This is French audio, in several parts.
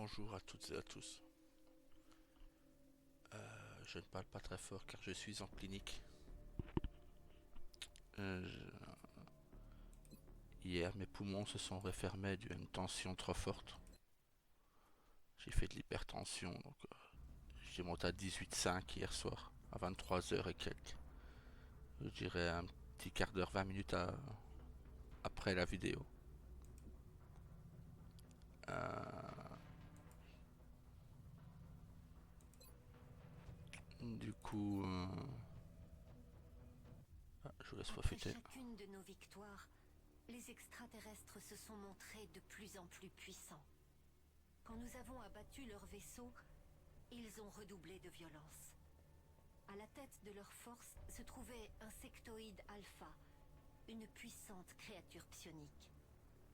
Bonjour à toutes et à tous. Je ne parle pas très fort car je suis en clinique. Hier, mes poumons se sont refermés dû à une tension trop forte. J'ai fait de l'hypertension, donc j'ai monté à 18,5 hier soir, à 23 h et quelques. Je dirais un petit quart d'heure, 20 minutes après la vidéo. Euh, du coup, je vous laisse Après profiter. chacune de nos victoires, les extraterrestres se sont montrés de plus en plus puissants. Quand nous avons abattu leur vaisseau, ils ont redoublé de violence. À la tête de leur force se trouvait un sectoïde alpha, une puissante créature psionique.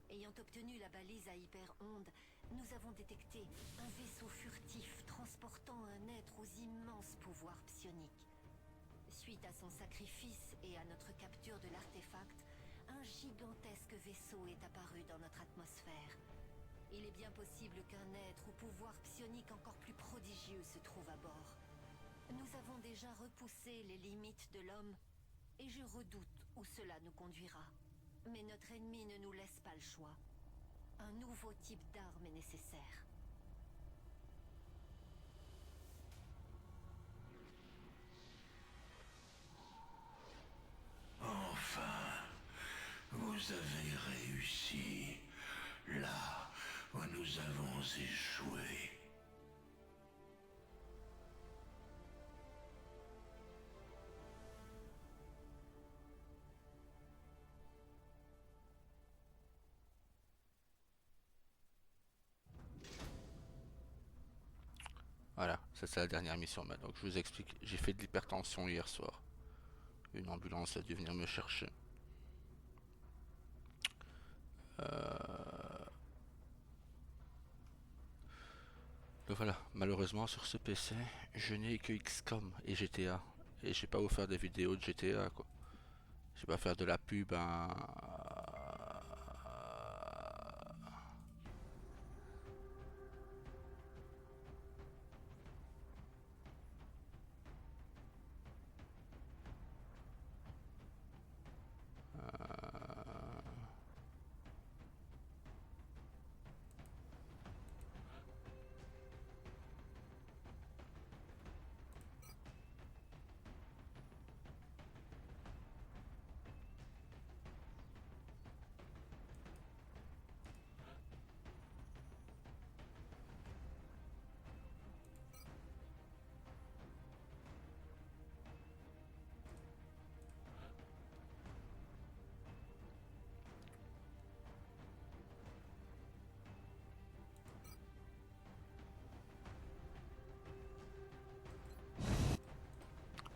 Ayant obtenu la balise à hyper-ondes, nous avons détecté un vaisseau furtif transportant un être aux immenses pouvoirs psioniques. Suite à son sacrifice et à notre capture de l'artefact, un gigantesque vaisseau est apparu dans notre atmosphère. Il est bien possible qu'un être au pouvoir psionique encore plus prodigieux se trouve à bord. Nous avons déjà repoussé les limites de l'homme, et je redoute où cela nous conduira. Mais notre ennemi ne nous laisse pas le choix. Un nouveau type d'arme est nécessaire. Enfin, vous avez réussi là où nous avons échoué. Voilà, ça c'est la dernière mission. Donc je vous explique, j'ai fait de l'hypertension hier soir. Une ambulance a dû venir me chercher. Euh, Donc voilà, malheureusement sur ce PC, je n'ai que XCOM et GTA. Et j'ai pas vous faire des vidéos de GTA quoi. Je vais pas faire de la pub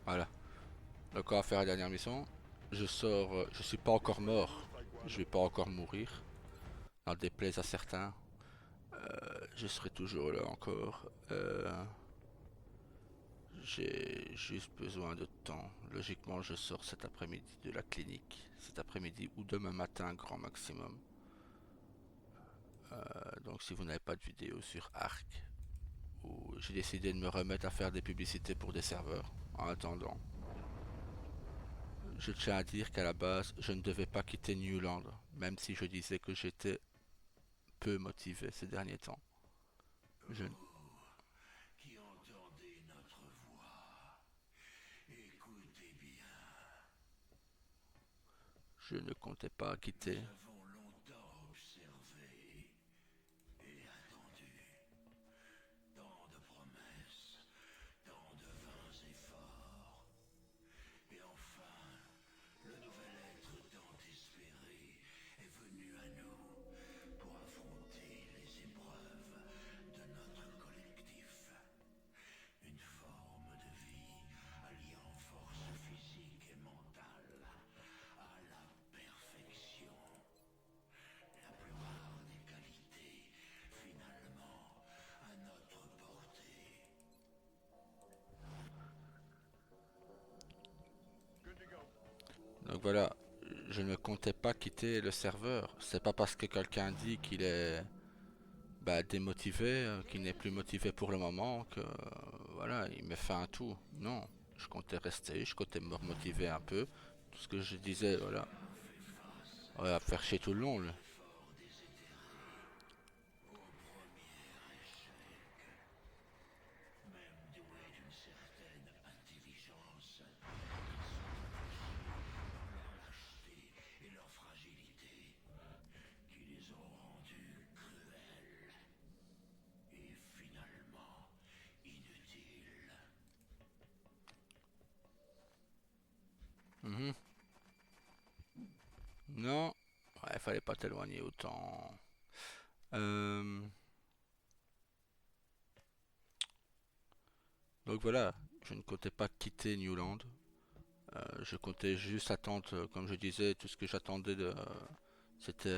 Voilà. Donc on va faire la dernière mission. Je sors, je suis pas encore mort. Je vais pas encore mourir. N'en déplaise à certains. Je serai toujours là encore. J'ai juste besoin de temps. Logiquement, je sors cet après-midi de la clinique. Cet après-midi ou demain matin, grand maximum. Donc si vous n'avez pas de vidéo sur Arc, ou j'ai décidé de me remettre à faire des publicités pour des serveurs. En attendant, je tiens à dire qu'à la base, je ne devais pas quitter Newland, même si je disais que j'étais peu motivé ces derniers temps. Je, Qui entendez notre voix, écoutez bien. je ne comptais pas quitter. Nous avons longtemps observé et attendu. Tant de promesses, tant de vains efforts. Et enfin, le nouvel être tant espéré est venu à nous pour affronter les épreuves de notre collectif. Une forme de vie alliant force physique et mentale à la perfection. La plupart des qualités, finalement, à notre portée. Donc voilà, je ne comptais pas quitter le serveur. C'est pas parce que quelqu'un dit qu'il est bah, démotivé, qu'il n'est plus motivé pour le moment, que voilà, il met fin à tout. Non, je comptais rester, je comptais me remotiver un peu. Tout ce que je disais, voilà, ouais, à faire chier tout le long, lui. Même doués d'une certaine intelligence, leur lâcheté et leur fragilité, qui les ont rendus cruels et finalement inutiles. Mhm. Non, ouais, fallait pas t'éloigner autant. Euh, donc voilà, je ne comptais pas quitter Newland. Je comptais juste attendre, comme je disais, tout ce que j'attendais c'était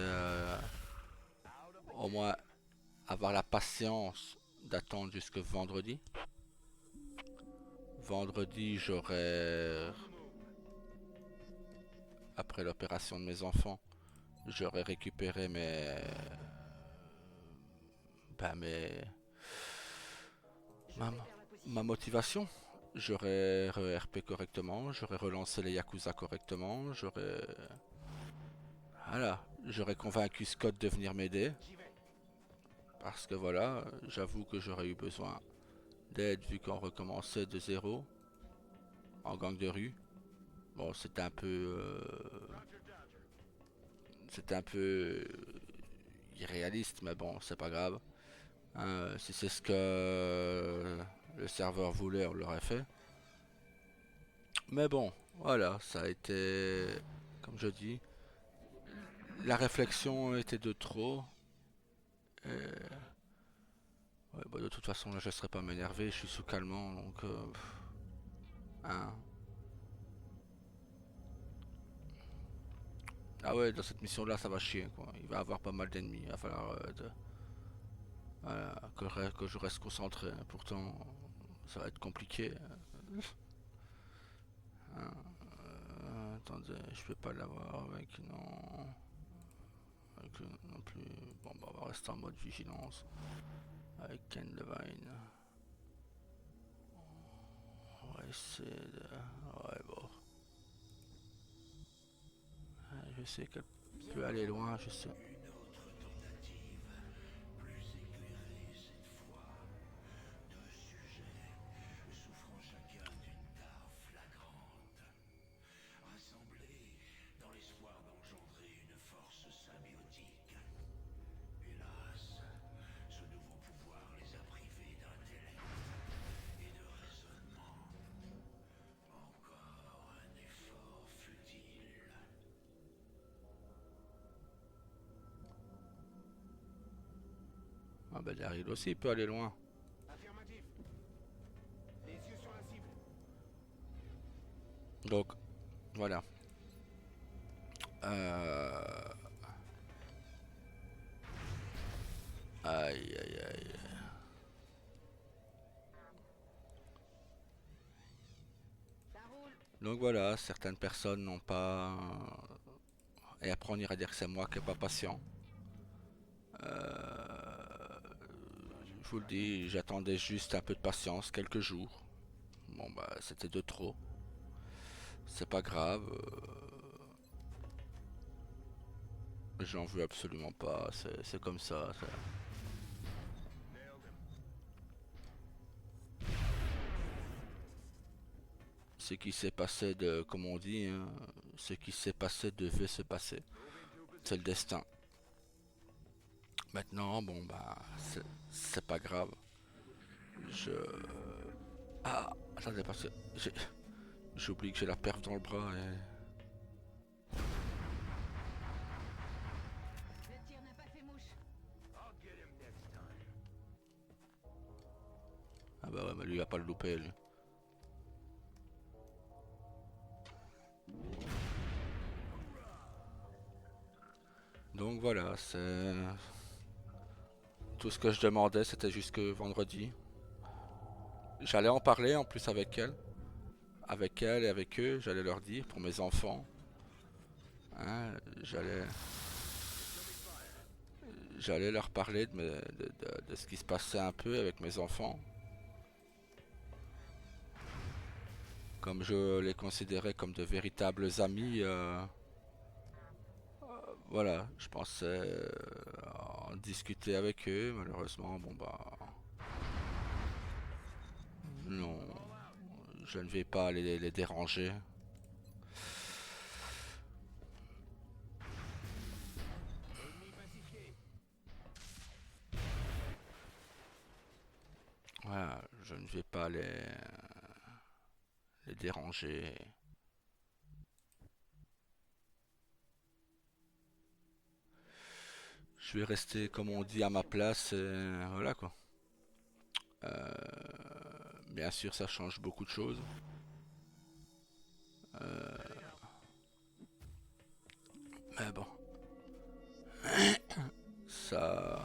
au moins avoir la patience d'attendre jusque vendredi. Vendredi, j'aurais, après l'opération de mes enfants, j'aurais récupéré bah, ma, ma motivation. J'aurais RP correctement, j'aurais relancé les Yakuza correctement, voilà, j'aurais convaincu Scott de venir m'aider. Parce que voilà, j'avoue que j'aurais eu besoin d'aide vu qu'on recommençait de zéro en gang de rue. Bon, c'était un peu irréaliste, mais bon, c'est pas grave. Hein, si c'est ce que le serveur voulait, on l'aurait fait. Mais bon, voilà, ça a été, comme je dis, la réflexion était de trop. Et, ouais, bah, de toute façon, là, je ne serais pas m'énerver, je suis sous calmant, donc, hein. Ah ouais, dans cette mission-là, ça va chier, quoi. Il va y avoir pas mal d'ennemis, il va falloir voilà, que je reste concentré. Pourtant, ça va être compliqué. Hein. Attendez, je peux pas l'avoir avec, non. Avec non plus. Bon, bah, on va rester en mode vigilance. Avec Ken Levine. On va essayer de. Ouais, bon. Je sais qu'elle peut aller loin, je sais. Une autre tentative, plus éclairée cette fois. Deux sujets, souffrant chacun d'une tare flagrante. Rassemblés dans l'espoir d'engendrer une force symbiotique. Hélas, ce nouveau pouvoir les a privés d'intellect et de raisonnement. Encore un effort futile. Ah bah Daryl aussi, il peut aller loin. Affirmatif. Les yeux sur la cible. Donc, voilà. Euh... Aïe, aïe, aïe. Ça roule. Donc voilà, certaines personnes n'ont pas. Et après, on ira dire que c'est moi qui n'ai pas patient. Je vous le dis, j'attendais juste un peu de patience, quelques jours. Bon, bah, c'était de trop. C'est pas grave. J'en veux absolument pas. C'est comme ça. Nailed him. Ce qui s'est passé de, comme on dit, hein, ce qui s'est passé devait se passer. Move into a C'est le position. destin. Maintenant, bon, bah, c'est pas grave. Je. Ah, attendez, parce que j'oublie que j'ai la perf dans le bras et. Le tir n'a pas fait mouche. I'll get him next time. Ah bah ouais, mais lui, il va pas le louper, lui. Donc voilà, c'est. Tout ce que je demandais, c'était jusque vendredi. J'allais en parler en plus avec elle. Avec elle et avec eux, j'allais leur dire pour mes enfants. Hein, j'allais leur parler de ce qui se passait un peu avec mes enfants. Comme je les considérais comme de véritables amis, voilà, je pensais en discuter avec eux. Malheureusement, bon bah non, je ne vais pas les déranger. Ennemi pacifié. Voilà, je ne vais pas les déranger. Je vais rester, comme on dit, à ma place. Et voilà quoi. Euh, Bien sûr, ça change beaucoup de choses. Mais bon, ça,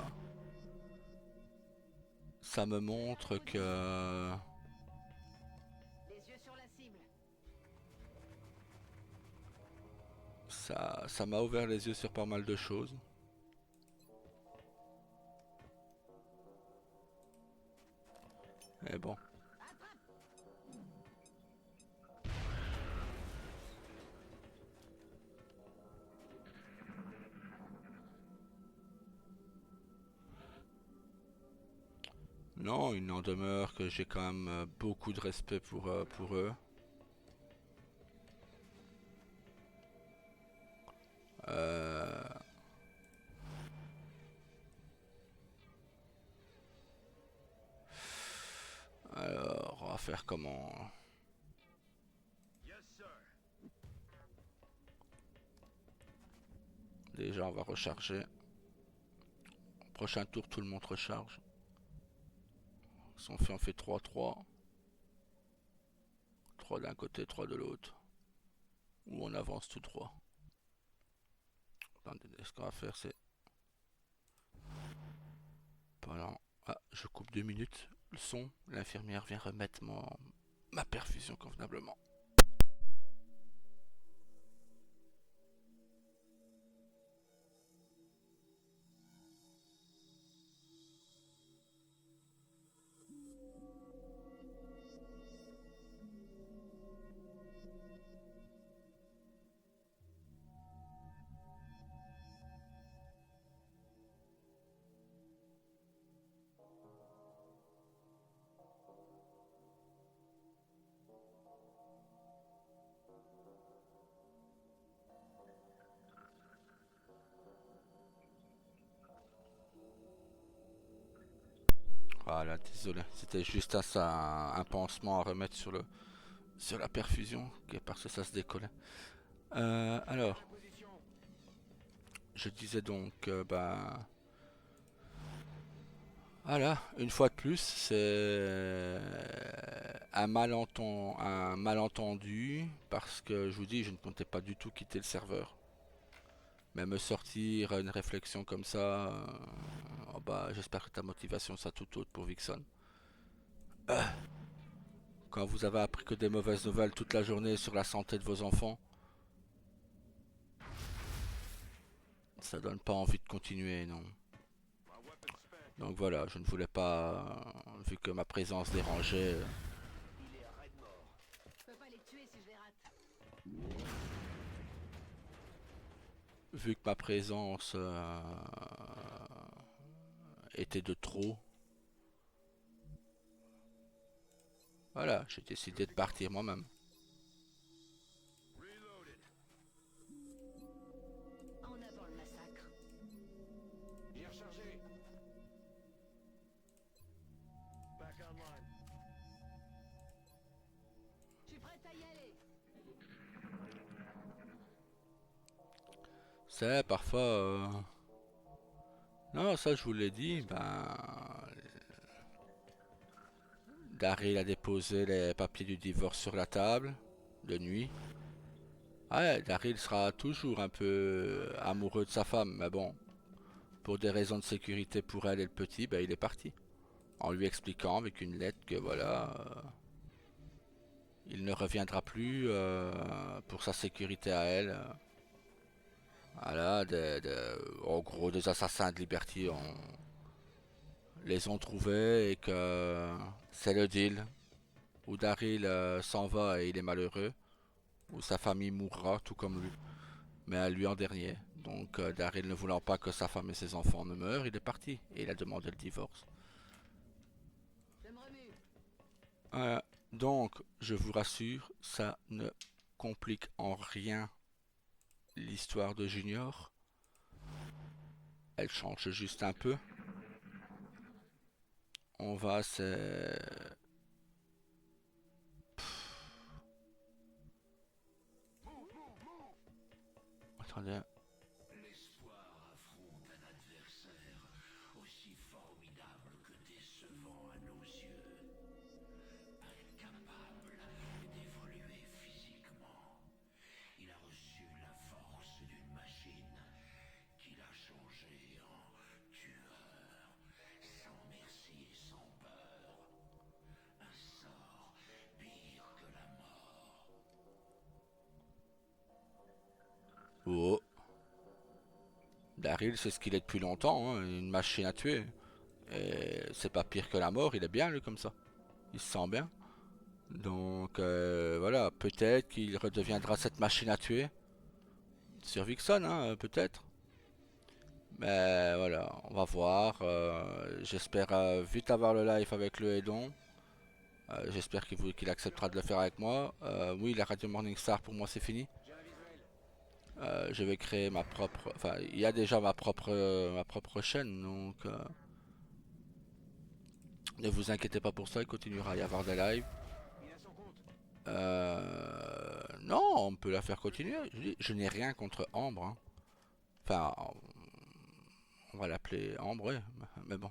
ça me montre que Les yeux sur la cible. ça m'a ouvert les yeux sur pas mal de choses. Mais bon, non, il n'en demeure que j'ai quand même beaucoup de respect pour eux. Euh, alors, on va faire comment? Yes, sir. Déjà, on va recharger. Prochain tour, tout le monde recharge. Si on fait 3-3. 3 d'un côté, 3 de l'autre. Ou on avance tout droit. Attendez, ce qu'on va faire, c'est... Voilà. Ah, je coupe 2 minutes. Le son, l'infirmière vient remettre ma perfusion convenablement. Voilà, désolé. C'était juste à ça un pansement à remettre sur la perfusion, parce que ça se décollait. Alors, En position. je disais donc, ben, voilà, une fois de plus, c'est un malentendu, parce que je vous dis, je ne comptais pas du tout quitter le serveur. Mais me sortir une réflexion comme ça, oh bah, j'espère que ta motivation sera tout autre pour Vixen. Quand vous avez appris que des mauvaises nouvelles toute la journée sur la santé de vos enfants, ça donne pas envie de continuer, non. My weapon spent. Donc voilà, je ne voulais pas, vu que ma présence dérangeait, Il est raide mort. Je peux pas les tuer si je les rate. vu que ma présence était de trop, voilà, j'ai décidé de partir moi-même. Reloaded. En avant le massacre. J'ai rechargé. Back online. Je suis prête à y aller. C'est parfois, non, ça je vous l'ai dit, ben, Daryl a déposé les papiers du divorce sur la table, de nuit. Ouais, Daryl sera toujours un peu amoureux de sa femme, mais bon, pour des raisons de sécurité pour elle et le petit, ben il est parti. En lui expliquant avec une lettre que voilà, il ne reviendra plus pour sa sécurité à elle. Voilà, en gros, des assassins de Liberty les ont trouvés et que c'est le deal. Où Daryl s'en va et il est malheureux, où sa famille mourra tout comme lui, mais à lui en dernier. Donc Daryl ne voulant pas que sa femme et ses enfants ne meurent, il est parti et il a demandé le divorce. Donc, je vous rassure, ça ne complique en rien l'histoire de Junior. Elle change juste un peu. On va se... Attendez. L'espoir affronte un adversaire aussi formidable que décevant à nos yeux. Incapable d'évoluer physiquement, il a reçu la force d'une machine qui l'a changé en tueur, sans merci et sans peur. Un sort pire que la mort. Oh. Daryl, c'est ce qu'il est depuis longtemps, hein, une machine à tuer. Et c'est pas pire que la mort, il est bien lui comme ça. Il se sent bien. Donc voilà, peut-être qu'il redeviendra cette machine à tuer. Sur Vixen, hein, peut-être. Mais voilà, on va voir. J'espère vite avoir le live avec le Edon. J'espère qu'il acceptera de le faire avec moi. Oui, la Radio Morningstar pour moi c'est fini. J'ai un visuel. Je vais créer ma propre. Enfin, il y a déjà ma propre chaîne, donc ne vous inquiétez pas pour ça. Il continuera à y avoir des lives. Il a son compte. Non, on peut la faire continuer. Je n'ai rien contre Ambre, hein. Enfin, on va l'appeler Ambre, ouais, mais bon.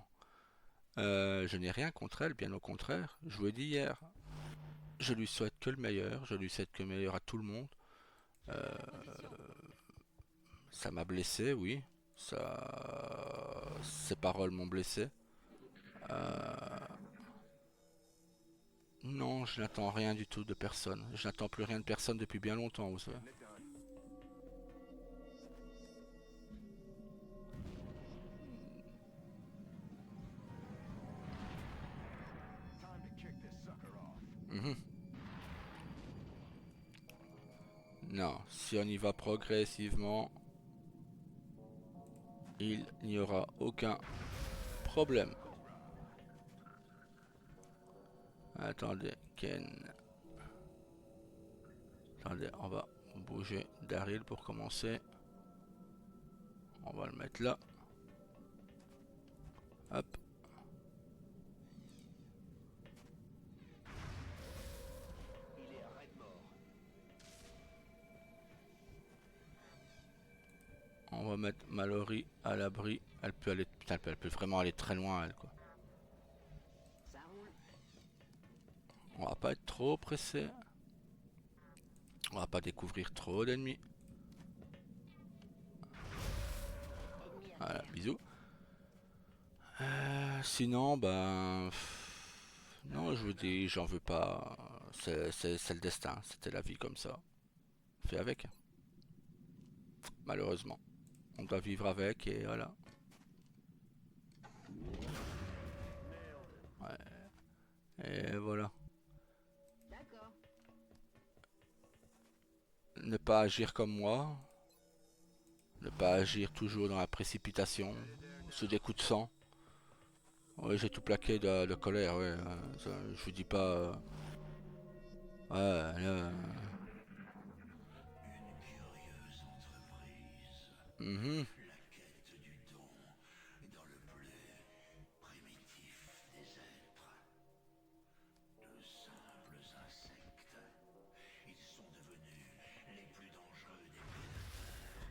Je n'ai rien contre elle, bien au contraire. Je vous l'ai dit hier. Je lui souhaite que le meilleur. Je lui souhaite que le meilleur à tout le monde. Ça m'a blessé, oui. Ses paroles m'ont blessé. Non, je n'attends rien du tout de personne. Je n'attends plus rien de personne depuis bien longtemps, vous savez. Mettre un... Time to kick this sucker off. Mhm. Non, si on y va progressivement, il n'y aura aucun problème. Attendez, Ken. Attendez, on va bouger Daryl pour commencer. On va le mettre là. Hop. Il est raide mort. On va mettre Mallory à l'abri. Elle peut aller. Putain, elle peut vraiment aller très loin, elle, quoi. Ça roule. On va pas être trop pressé. On va pas découvrir trop d'ennemis. Voilà, bisous. Sinon, ben... Non, je vous dis, j'en veux pas. C'est le destin. C'était la vie comme ça. Fais avec. Malheureusement. On doit vivre avec et voilà. Ouais. Et voilà. D'accord. Ne pas agir comme moi. Ne pas agir toujours dans la précipitation. Sous des coups de sang. Ouais, j'ai tout plaqué de colère, ouais. Ça, je vous dis pas. Ouais, là. Curieuse entreprise. Mhm. La quête du don dans le plus primitif des êtres. De simples insectes. Ils sont devenus les plus dangereux des prédateurs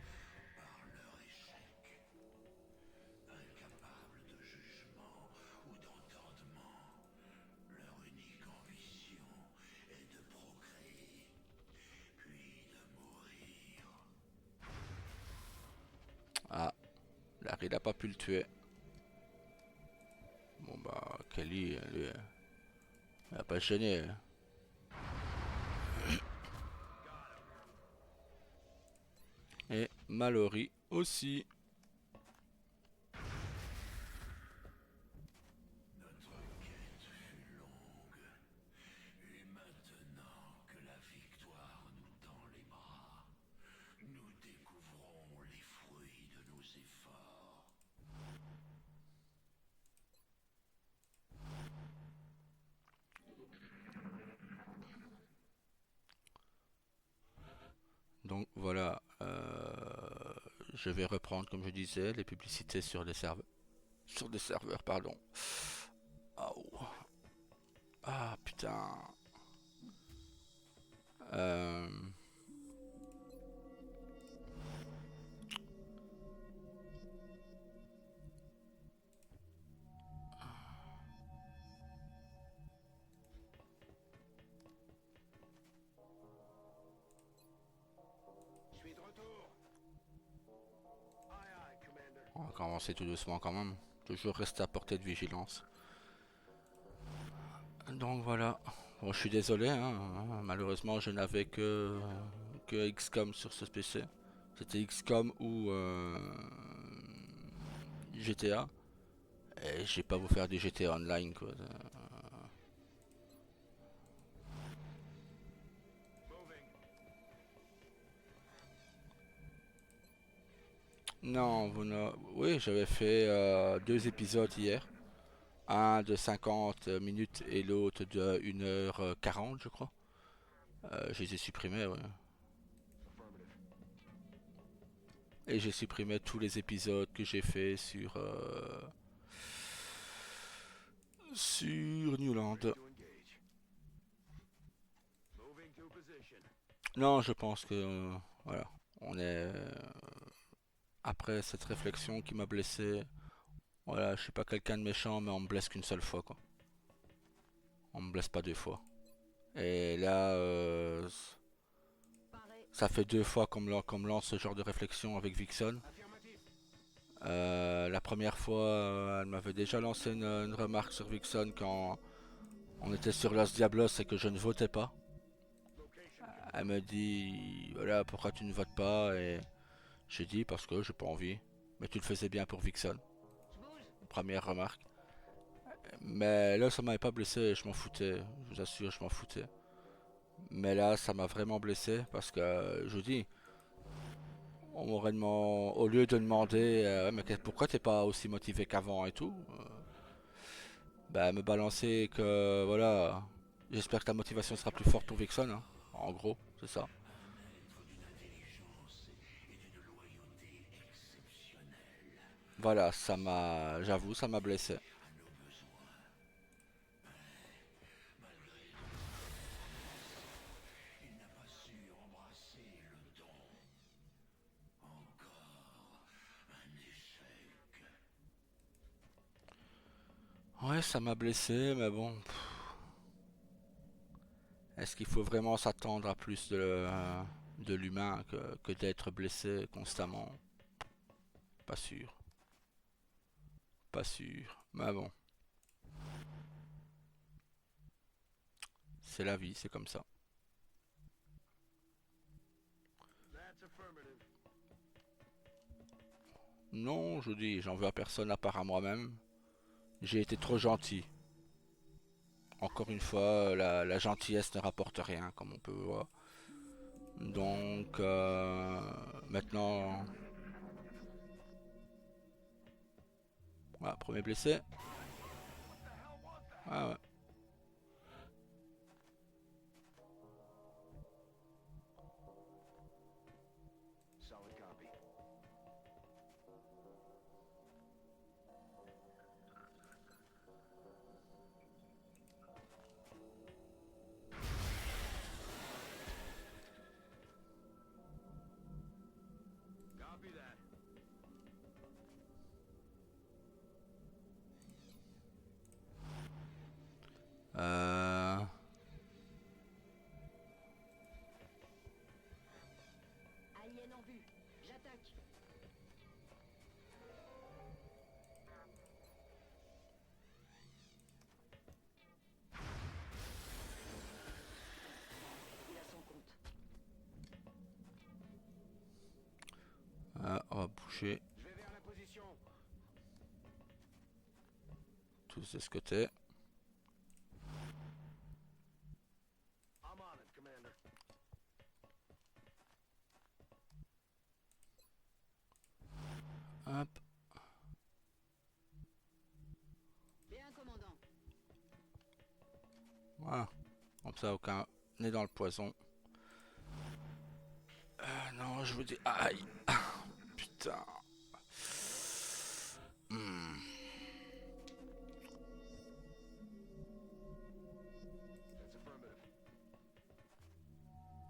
par leur échec. Incapables de jugement ou d'entendement, leur unique ambition est de procréer, puis de mourir. Ah, Larry n'a pas pu le tuer. Bon bah, Kelly, lui, elle a pas gêné. Et Mallory Aussi. Notre quête fut longue, et maintenant que la victoire nous tend les bras, nous découvrons les fruits de nos efforts. Donc voilà, je vais reprendre comme je disais les publicités sur des serveurs, pardon. Aouh. Ah putain. Euh, Je suis de retour. Aye, aye, Commander. on va commencer tout doucement quand même. Toujours rester à portée de vigilance. Donc voilà. Bon, je suis désolé, hein. Malheureusement je n'avais que XCOM sur ce PC. C'était XCOM ou GTA. Et je vais pas vous faire du GTA Online quoi. Moving. Non, vous ne... Oui, j'avais fait 2 épisodes hier. Un de 50 minutes et l'autre de 1h40, je crois. Je les ai supprimés, ouais. Affirmative. Et j'ai supprimé tous les épisodes que j'ai fait sur Newland. Ready to engage. Moving to position. Non, je pense que voilà, on est après cette réflexion qui m'a blessé. Voilà, je suis pas quelqu'un de méchant, mais on me blesse qu'une seule fois, quoi. On me blesse pas 2 fois. Et là, Pareil. ça fait 2 fois qu'on me lance ce genre de réflexion avec Vixen. Affirmative. La première fois, elle m'avait déjà lancé une remarque sur Vixen quand on était sur Los Diablos et que je ne votais pas. Location Elle confirmed. me dit, voilà, pourquoi tu ne votes pas? Et j'ai dit, parce que j'ai pas envie. Mais tu le faisais bien pour Vixen. Je bouge. Première remarque. Mais là, ça m'avait pas blessé, je m'en foutais. Je vous assure, je m'en foutais. Mais là, ça m'a vraiment blessé parce que, je vous dis, on m'aurait demandé, au lieu de demander, ouais, mais pourquoi t'es pas aussi motivé qu'avant et tout, bah, me balancer que, voilà, j'espère que ta motivation sera plus forte pour Vixen, hein. En gros, c'est ça. Voilà, j'avoue, ça m'a blessé. Ouais, ça m'a blessé, mais bon, est-ce qu'il faut vraiment s'attendre à plus de l'humain que d'être blessé constamment? Pas sûr, pas sûr. Mais bon, c'est la vie, c'est comme ça. That's affirmative. Non, je dis, j'en veux à personne à part à moi-même. J'ai été trop gentil. Encore une fois, la gentillesse ne rapporte rien, comme on peut voir. Donc, maintenant... Voilà, premier blessé. Ah ouais. Solid copy. Copy that. Euh... Alien en vue. J'attaque. Il a son compte. Ah, on va bouger Je vais vers la position. tous de ce côté. I'm on it, Commander. Hop. Bien, commandant. Voilà. Comme ça, aucun nez dans le poison. Non, je vous dis... Aïe. Putain. Hmm. That's affirmative.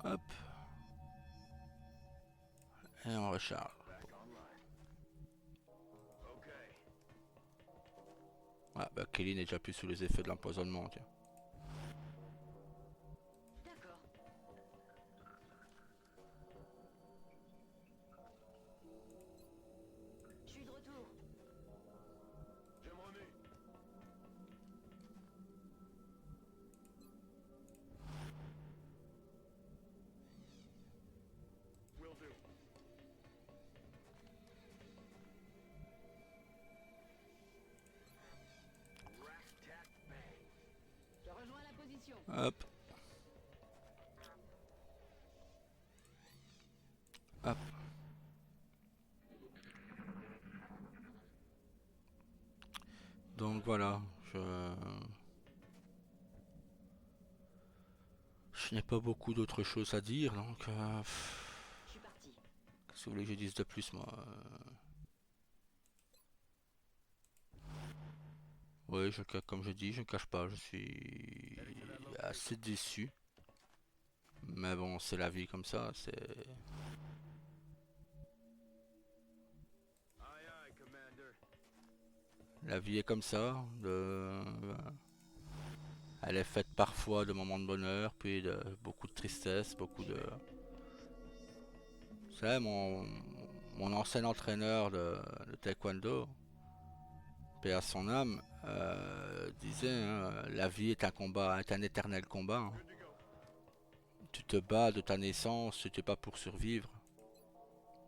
Hop. Et on recharge. Back online. Okay. Ah, bah Kelly n'est déjà plus sous les effets de l'empoisonnement, tiens. D'accord. Je suis de retour. Je me remue. Will do. Rat tat bang. Je rejoins la position. Hop. Hop. Donc voilà, je n'ai pas beaucoup d'autres choses à dire, donc Je suis parti. qu'est-ce que vous voulez que je dise de plus, moi Oui, comme je dis, je ne cache pas, je suis assez déçu. Mais bon, c'est la vie comme ça, c'est... Aye aye, Commander. La vie est comme ça, elle est faite parfois de moments de bonheur, puis de beaucoup de tristesse, beaucoup de... Vous savez, mon ancien entraîneur de taekwondo, paix à son âme, disait, hein, la vie est un combat, est un éternel combat, hein. Good to go. Tu te bats de ta naissance, tu te bats pour survivre.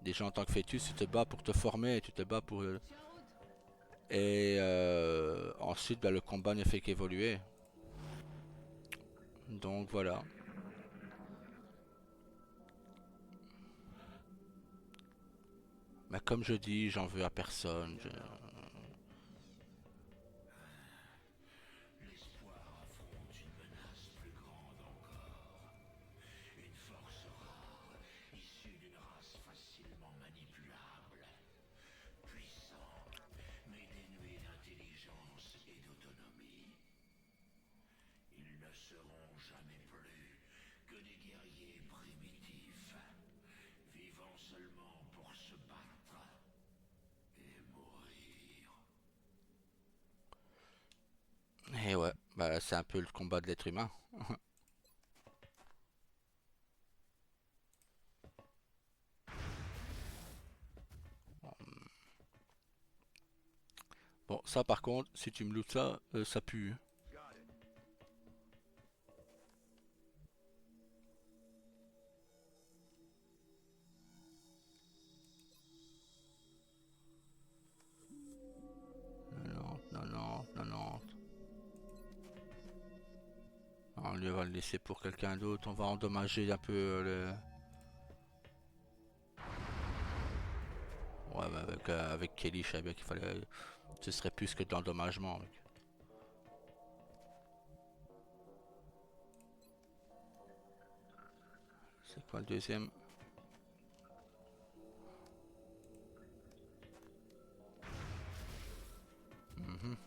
Déjà en tant que fœtus, tu te bats pour te former, tu te bats pour... Je suis en route. Et ensuite, bah, le combat ne fait qu'évoluer. Donc voilà. Mais comme je dis, j'en veux à personne. L'espoir affronte une menace plus grande encore. Une force rare, issue d'une race facilement manipulable. Puissant, mais dénué d'intelligence et d'autonomie. Ils ne seront jamais plus que des guerriers primitifs, vivant seulement pour se battre et mourir. Et ouais, bah, c'est un peu le combat de l'être humain. Bon, ça par contre, si tu me lootes ça, ça pue. Got it. Non, non, non, non. On lui va le laisser pour quelqu'un d'autre. On va endommager un peu Ouais, mais avec Kelly, je savais bien qu'il fallait... Ce serait plus que de l'endommagement, mec. C'est quoi le deuxième? Mhm.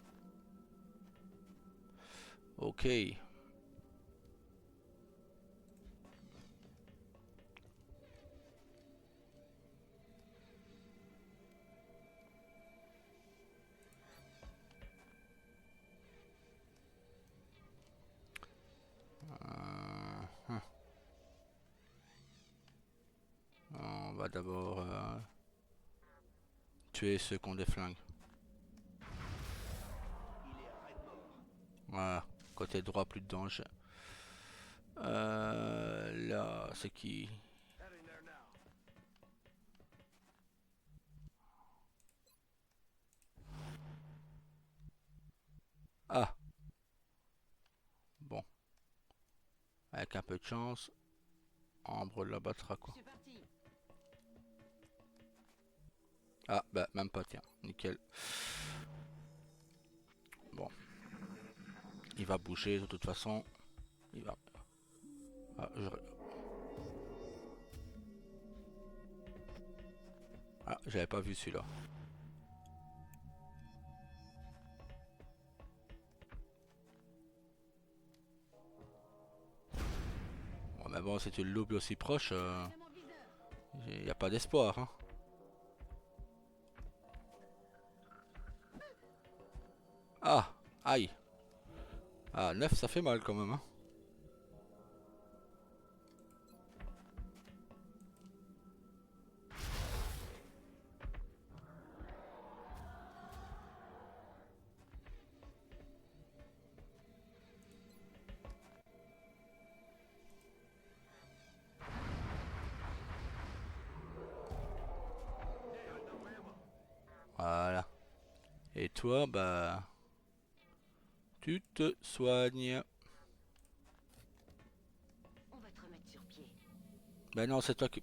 Ok. Hum. On va d'abord tuer ceux qui ont des flingues. Il est raide mort. Voilà. Côté droit, plus de danger. Là, c'est qui? Heading there now. Avec un peu de chance, Ambre l'abattra quoi. Ah bah même pas, tiens, nickel. Bon. Il va bouger de toute façon. Il va... Ah, j'avais pas vu celui-là. Bon, mais bon, si tu le loupes aussi proche, il n'y a pas d'espoir. Hein. Ah, aïe. Ah, 9 ça fait mal quand même. Hein. Voilà. Et toi, bah... Tu te soignes. On va te remettre sur pied. Ben non, c'est toi qui...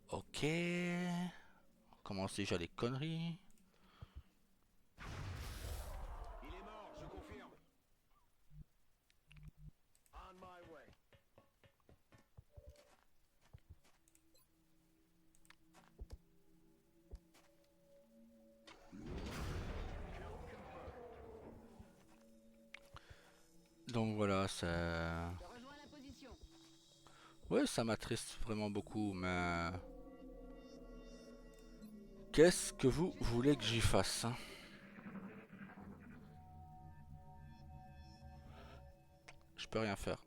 Ok. On commence déjà les conneries. Il est mort, je confirme. On my way. Donc voilà, ça... Je rejoins la position. Ouais, ça m'attriste vraiment beaucoup, mais... Qu'est-ce que vous voulez que j'y fasse? Hein? Je peux rien faire.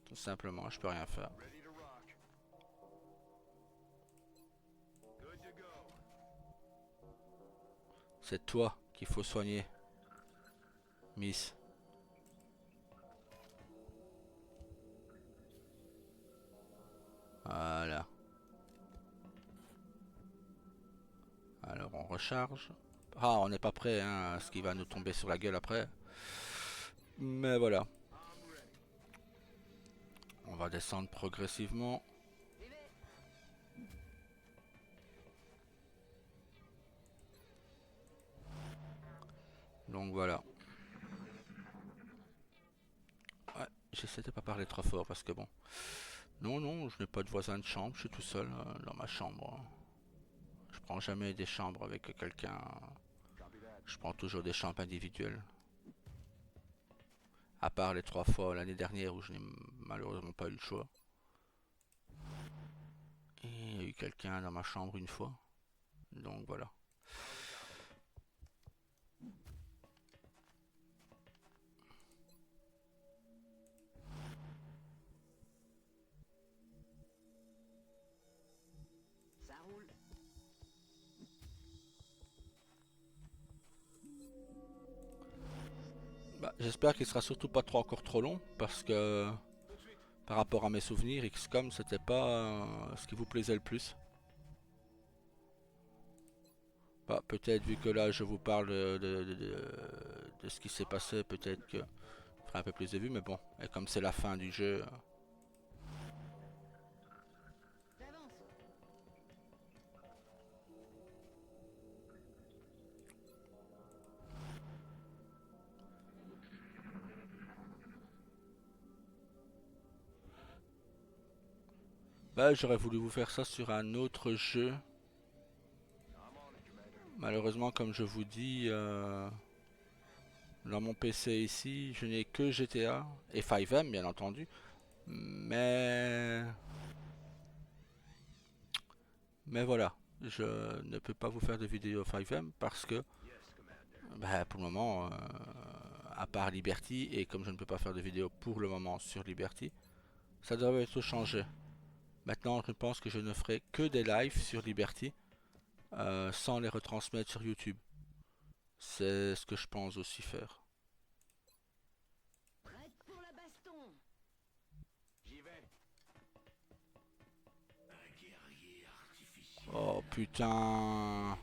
Tout simplement, je peux rien faire. Ready to rock. Good to go. C'est toi qu'il faut soigner, Miss. Voilà. Alors on recharge. Ah, on n'est pas prêt hein, à ce qui va nous tomber sur la gueule après. Mais voilà. I'm ready. On va descendre progressivement. Donc voilà. Ouais, j'essaie de pas parler trop fort parce que bon. Non, non, je n'ai pas de voisin de chambre, je suis tout seul dans ma chambre. Je prends jamais des chambres avec quelqu'un. Copy that. Je prends toujours des chambres individuelles. À part les 3 fois l'année dernière où je n'ai malheureusement pas eu le choix. Et il y a eu quelqu'un dans ma chambre une fois. Donc voilà. Ça roule. Bah, j'espère qu'il sera surtout pas trop encore trop long parce que par rapport à mes souvenirs, XCOM c'était pas ce qui vous plaisait le plus. Bah, peut-être vu que là je vous parle de ce qui s'est passé, peut-être que je ferai un peu plus de vues, mais bon, et comme c'est la fin du jeu, J'avance. bah, j'aurais voulu vous faire ça sur un autre jeu. Malheureusement, comme je vous dis, dans mon PC ici, je n'ai que GTA et 5M bien entendu, mais voilà, je ne peux pas vous faire de vidéo 5M parce que bah, pour le moment, à part Liberty, et comme je ne peux pas faire de vidéo pour le moment sur Liberty, ça devrait être changé. Maintenant, je pense que je ne ferai que des lives sur Liberty sans les retransmettre sur YouTube. C'est ce que je pense aussi faire. Prête pour la baston. J'y vais. Un guerrier artificiel. Oh putain.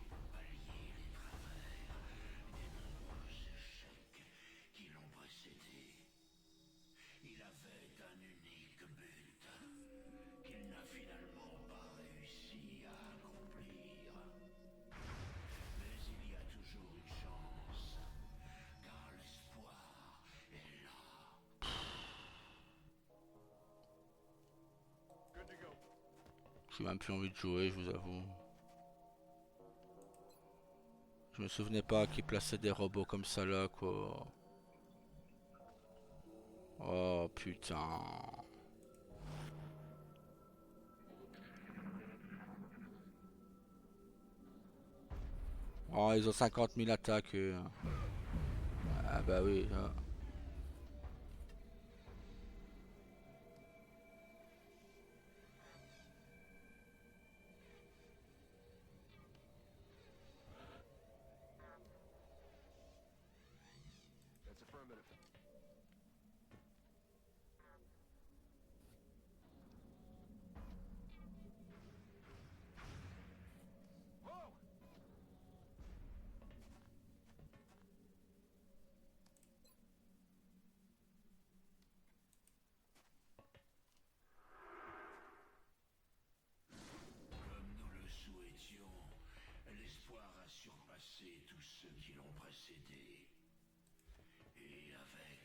finalement pas réussi à accomplir. Mais il y a toujours une chance, car l'espoir est là. Good to go. J'ai même plus envie de jouer, je vous avoue. Je me souvenais pas qu'ils plaçaient des robots comme ça là, quoi. Oh putain. Oh, ils ont 50 000 attaques. Ah bah oui. That's affirmative. Whoa! Comme nous le souhaitions, l'espoir a surpassé tous ceux qui l'ont précédé. Et avec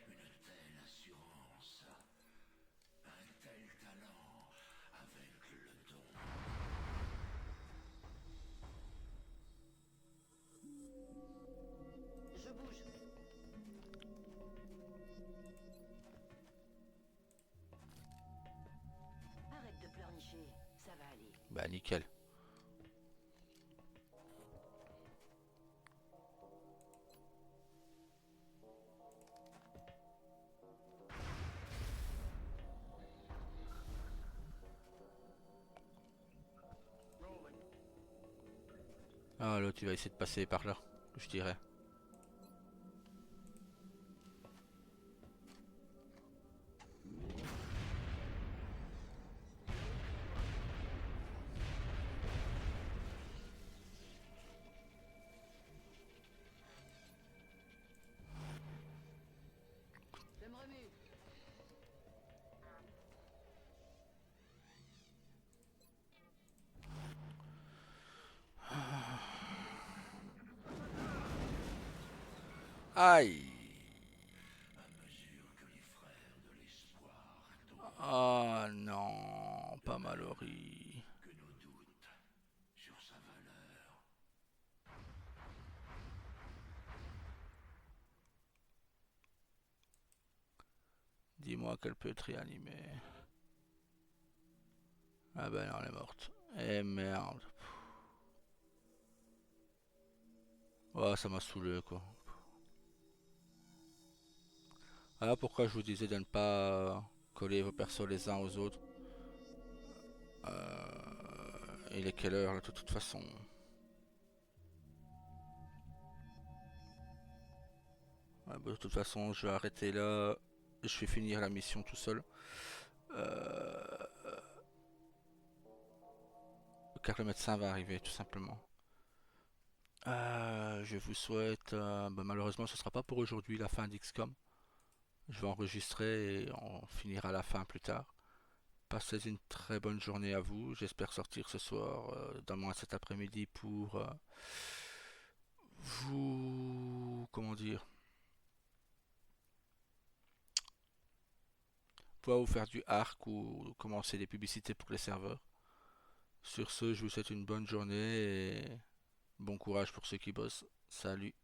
une telle assurance, un tel talent, avec le don. Je bouge. Arrête de pleurnicher, ça va aller. Bah nickel. Rolling. Ah l'autre il va essayer de passer par là, je dirais. Je me remue. Aïe. À mesure que les frères de l'espoir tombent, Ah non, pas Mallory. que nos doutes sur sa valeur. Dis-moi qu'elle peut être réanimée. Ah ben non, elle est morte. Eh merde. Oh, ça m'a saoulé quoi. Voilà pourquoi je vous disais de ne pas coller vos persos les uns aux autres. Il est quelle heure là de toute façon? Ouais, bah, de toute façon, je vais arrêter là. Je vais finir la mission tout seul. Euh, Car le médecin va arriver tout simplement. Je vous souhaite. Bah, malheureusement, ce sera pas pour aujourd'hui la fin d'XCOM. Je vais enregistrer et on finira la fin plus tard. Passez une très bonne journée à vous. J'espère sortir ce soir, dans moins cet après-midi pour vous. Comment dire? Pouvoir vous faire du arc ou commencer des publicités pour les serveurs. Sur ce, je vous souhaite une bonne journée et bon courage pour ceux qui bossent. Salut!